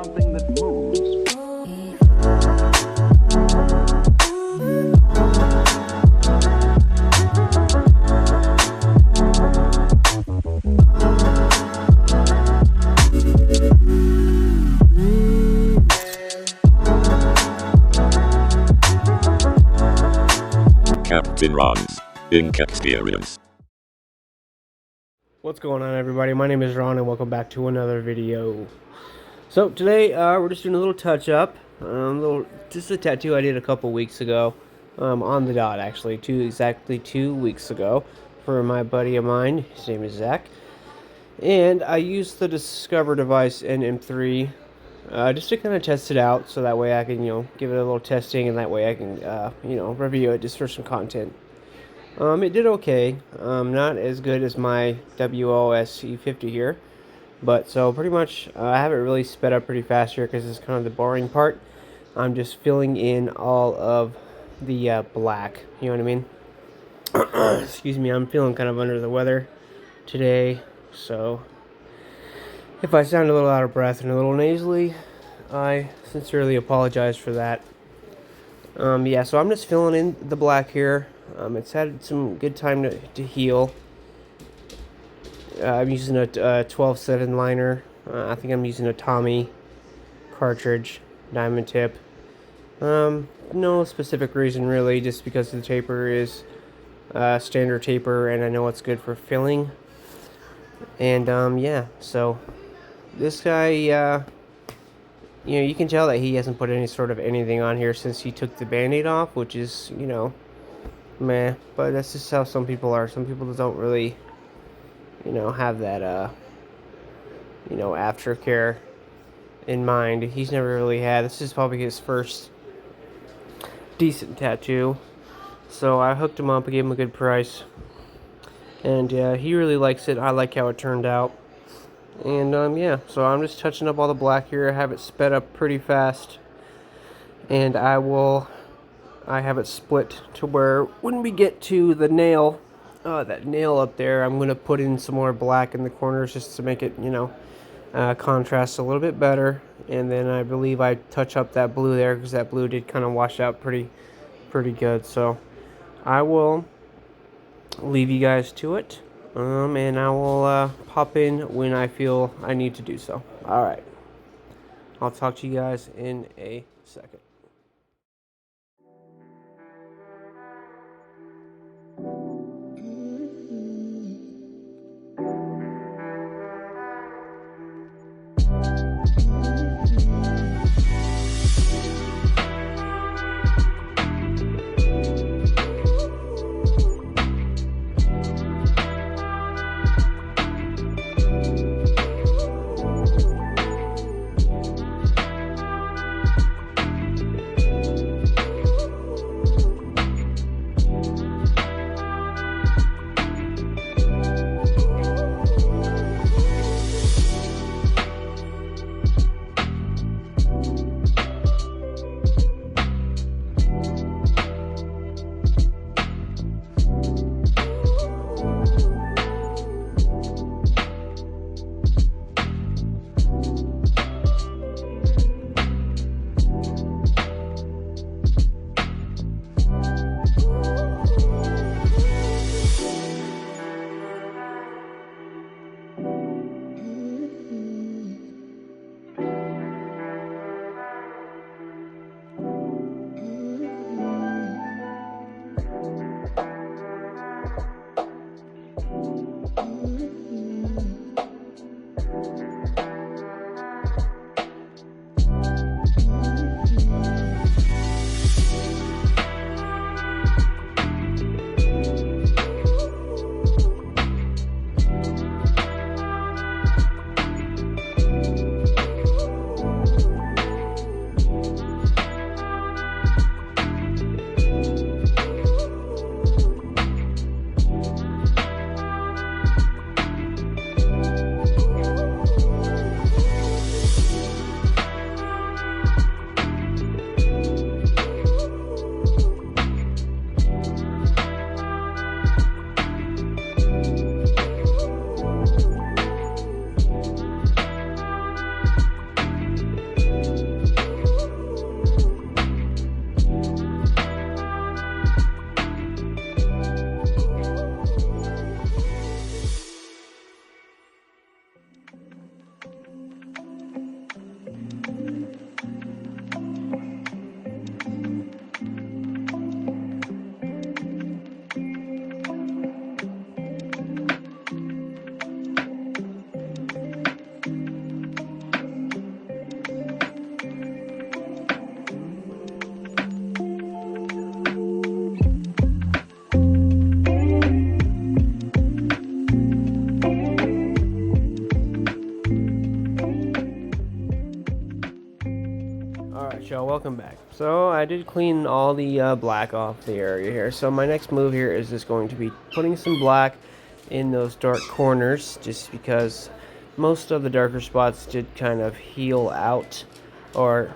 something that moves. Captain Ron's Ink Experience. What's going on, everybody? My name is Ron and welcome back to another video. So today we're just doing a little touch up, just a tattoo I did a couple weeks ago, on the dot actually, exactly 2 weeks ago, for my buddy of mine. His name is Zach, and I used the Discover device NM3 just to kind of test it out, so that way I can give it a little testing, and that way I can review it just for some content. It did okay. Not as good as my WOS E50 here, but so pretty much I have it really sped up pretty fast here because it's kind of the boring part. I'm just filling in all of the black. You know what I mean? Excuse me. I'm feeling kind of under the weather today, so if I sound a little out of breath and a little nasally, I sincerely apologize for that. Yeah, so I'm just filling in the black here. It's had some good time to heal. I'm using a 12-7 liner. I think I'm using a Tommy cartridge, diamond tip. No specific reason really, just because the taper is standard taper, and I know it's good for filling. And yeah, so this guy, you can tell that he hasn't put any sort of anything on here since he took the Band-Aid off, which is, meh. But that's just how some people are. Some people don't really, have that, aftercare in mind. He's never really had. This is probably his first decent tattoo. So I hooked him up and gave him a good price. And he really likes it. I like how it turned out. And yeah, so I'm just touching up all the black here. I have it sped up pretty fast, and I have it split to where when we get to the nail, that nail up there, I'm going to put in some more black in the corners just to make it, contrast a little bit better. And then I believe I touch up that blue there because that blue did kind of wash out pretty good. So I will leave you guys to it. And I will pop in when I feel I need to do so. Alright. I'll talk to you guys in a second. Alright y'all, welcome back. So I did clean all the black off the area here. So my next move here is just going to be putting some black in those dark corners, just because most of the darker spots did kind of heal out, or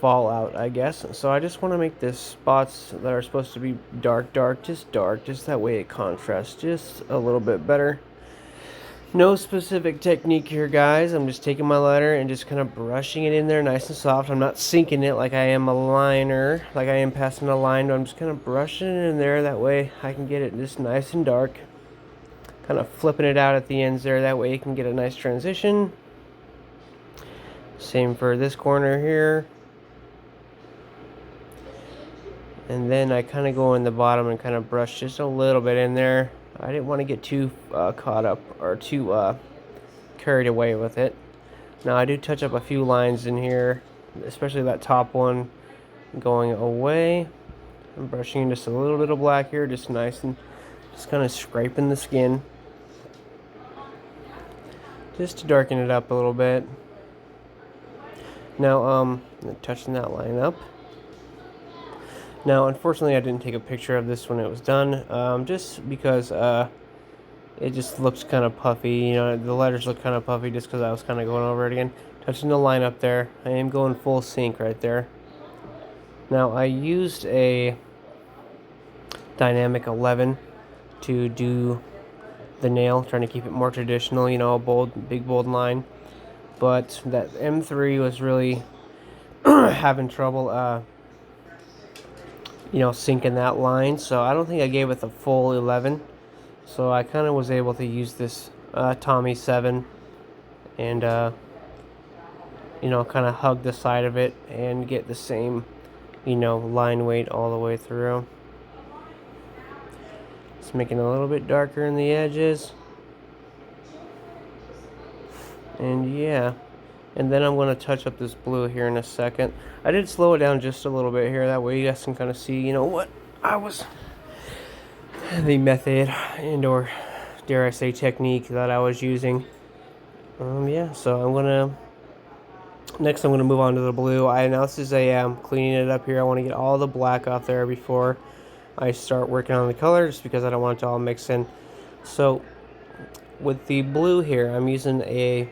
fall out, I guess. So I just want to make the spots that are supposed to be dark, just that way it contrasts just a little bit better. No specific technique here, guys. I'm just taking my lighter and just kind of brushing it in there nice and soft. I'm not sinking it like I am a liner, like I am passing a line. I'm just kind of brushing it in there. That way I can get it just nice and dark. Kind of flipping it out at the ends there. That way you can get a nice transition. Same for this corner here. And then I kind of go in the bottom and kind of brush just a little bit in there. I didn't want to get too caught up or too carried away with it. Now I do touch up a few lines in here, especially that top one going away. I'm brushing just a little bit of black here, just nice and just kind of scraping the skin, just to darken it up a little bit. Now touching that line up. Now, unfortunately, I didn't take a picture of this when it was done, just because it just looks kind of puffy. The letters look kind of puffy just because I was kind of going over it again. Touching the line up there. I am going full sync right there. Now, I used a Dynamic 11 to do the nail, trying to keep it more traditional, a big bold line. But that M3 was really having trouble sinking that line, so I don't think I gave it the full 11. So I kind of was able to use this Tommy 7 and kind of hug the side of it and get the same line weight all the way through. Just making it a little bit darker in the edges, and yeah. And then I'm going to touch up this blue here in a second. I did slow it down just a little bit here. That way you guys can kind of see, what the method and or dare I say technique that I was using. Yeah, so next I'm going to move on to the blue. Now this is cleaning it up here. I want to get all the black off there before I start working on the color, just because I don't want it to all mix in. So with the blue here, I'm using a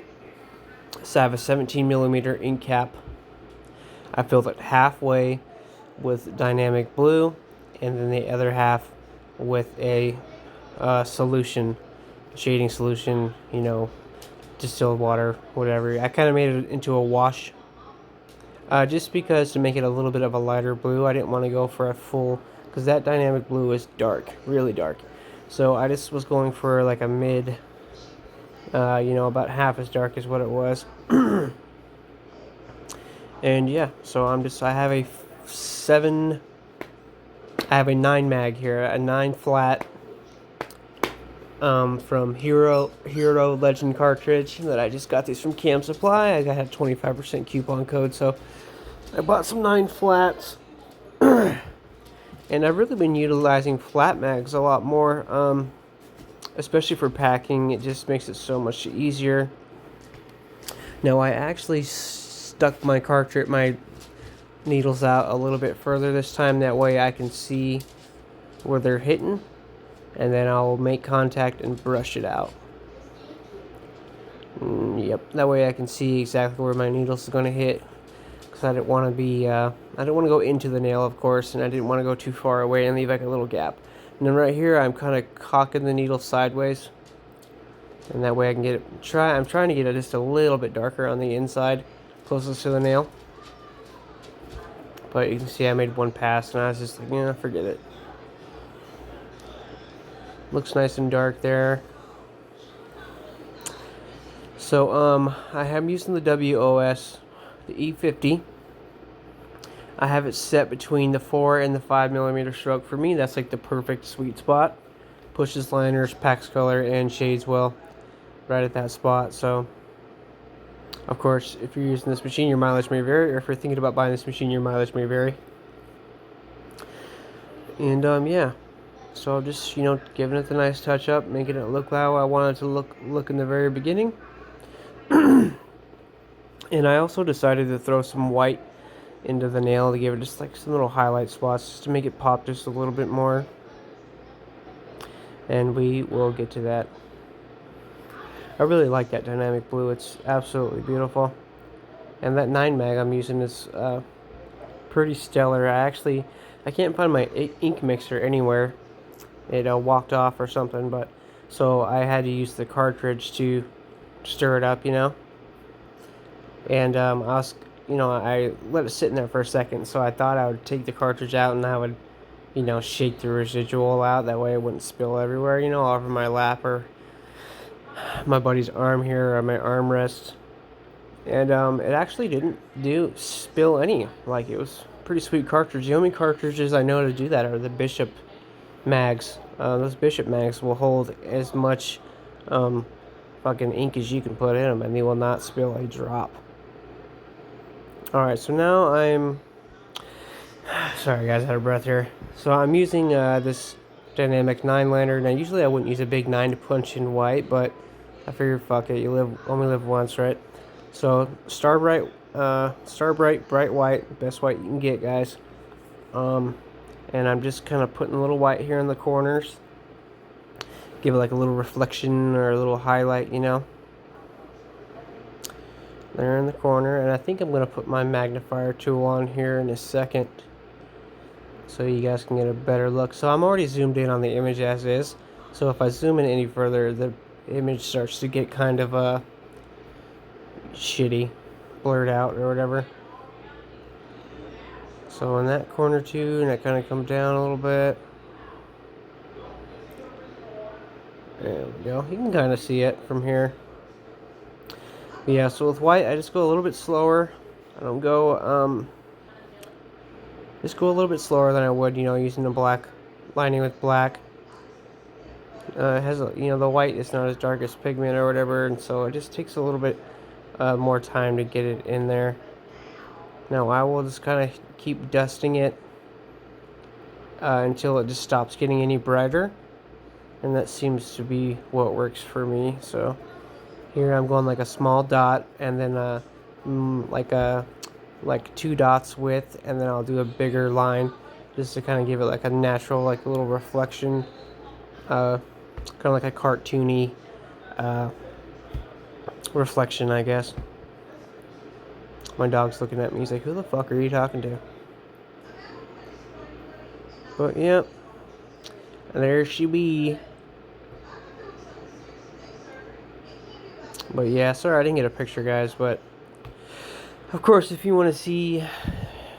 17mm ink cap. I filled it halfway with dynamic blue, and then the other half with a shading solution, distilled water, whatever. I kind of made it into a wash, just because to make it a little bit of a lighter blue. I didn't want to go for a full, because that dynamic blue is dark, really dark. So I just was going for like a mid, about half as dark as what it was. And yeah, so I have a 9 mag here, a 9 flat from Hero Legend cartridge that I just got these from Cam Supply. I had a 25% coupon code, so I bought some 9 flats. And I've really been utilizing flat mags a lot more, especially for packing. It just makes it so much easier. Now I actually stuck my needles out a little bit further this time. That way I can see where they're hitting, and then I'll make contact and brush it out. Yep, that way I can see exactly where my needles are going to hit, because I didn't want to be, I didn't want to go into the nail, of course, and I didn't want to go too far away and leave like a little gap. And then right here, I'm kind of cocking the needle sideways, and that way I can get it. I'm trying to get it just a little bit darker on the inside, closest to the nail. But you can see I made one pass, and I was just like, yeah, forget it. Looks nice and dark there. So I am using the WOS, the E50. I have it set between the 4 and the 5mm stroke. For me, that's like the perfect sweet spot. Pushes liners, packs color, and shades well right at that spot. So, of course, if you're using this machine, your mileage may vary, or if you're thinking about buying this machine, your mileage may vary. And yeah, so just giving it the nice touch up, making it look how I wanted it to look in the very beginning. And I also decided to throw some white into the nail to give it just like some little highlight spots just to make it pop just a little bit more. And we will get to that. I really like that dynamic blue. It's absolutely beautiful. And that 9 mag I'm using is pretty stellar. I can't find my ink mixer anywhere. It walked off or something, but so I had to use the cartridge to stir it up, you know. And I let it sit in there for a second, so I thought I would take the cartridge out and I would, shake the residual out. That way it wouldn't spill everywhere, all over my lap or my buddy's arm here or my armrest. And it actually didn't spill any. Like, it was pretty sweet cartridge. The only cartridges I know to do that are the Bishop mags. Those Bishop mags will hold as much fucking ink as you can put in them, and they will not spill a drop. Alright, so now I'm... Sorry guys, out of breath here. So I'm using this Dynamic 9 liner. Now usually I wouldn't use a big 9 to punch in white, but I figured fuck it, only live once, right? So StarBrite, bright white, best white you can get, guys. And I'm just kind of putting a little white here in the corners. Give it like a little reflection or a little highlight, There in the corner. And I think I'm going to put my magnifier tool on here in a second, so you guys can get a better look. So I'm already zoomed in on the image as is. So if I zoom in any further, the image starts to get kind of shitty, blurred out or whatever. So in that corner too, and I kind of come down a little bit. There we go. You can kind of see it from here. But yeah, so with white, I just go a little bit slower. I don't go, just go a little bit slower than I would, using the black, lining with black. It has, the white is not as dark as pigment or whatever, and so it just takes a little bit more time to get it in there. Now I will just kind of keep dusting it until it just stops getting any brighter, and that seems to be what works for me. So here I'm going like a small dot, and then like 2 dots width, and then I'll do a bigger line just to kind of give it like a natural, like a little reflection, kind of like a cartoony reflection, I guess. My dog's looking at me. He's like, "Who the fuck are you talking to?" But yep, there she be. But yeah, sorry I didn't get a picture, guys. But of course, if you want to see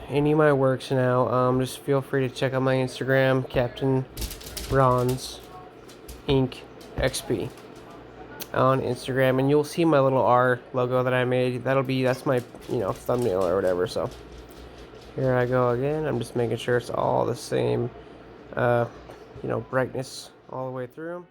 any of my works now, just feel free to check out my Instagram, Captain Ron's Ink XP on Instagram, and you'll see my little R logo that I made. That's my thumbnail or whatever. So here I go again. I'm just making sure it's all the same brightness all the way through.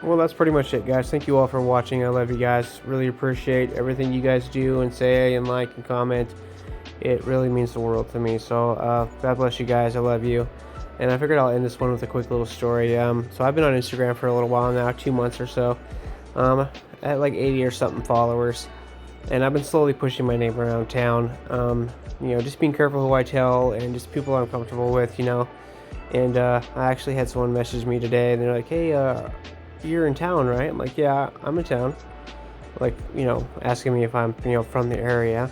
Well, that's pretty much it, guys. Thank you all for watching. I love you guys. Really appreciate everything you guys do and say and like and comment. It really means the world to me. So God bless you guys. I love you. And I figured I'll end this one with a quick little story. So I've been on Instagram for a little while now, 2 months or so. At like 80 or something followers. And I've been slowly pushing my name around town. You know, just being careful who I tell and just people I'm comfortable with, you know. And I actually had someone message me today and they're like, hey, you're in town, right? I'm like, yeah, I'm in town. Like, you know, asking me if I'm, you know, from the area.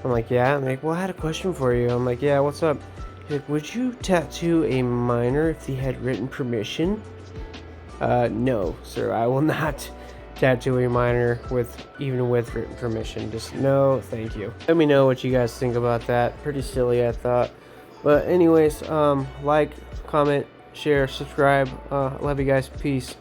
I'm like, yeah. I'm like, well, I had a question for you. I'm like, yeah, what's up? He's like, would you tattoo a minor if he had written permission? No, sir, I will not tattoo a minor even with written permission. Just no, thank you. Let me know what you guys think about that. Pretty silly, I thought. But anyways, like, comment, share, subscribe. Love you guys. Peace.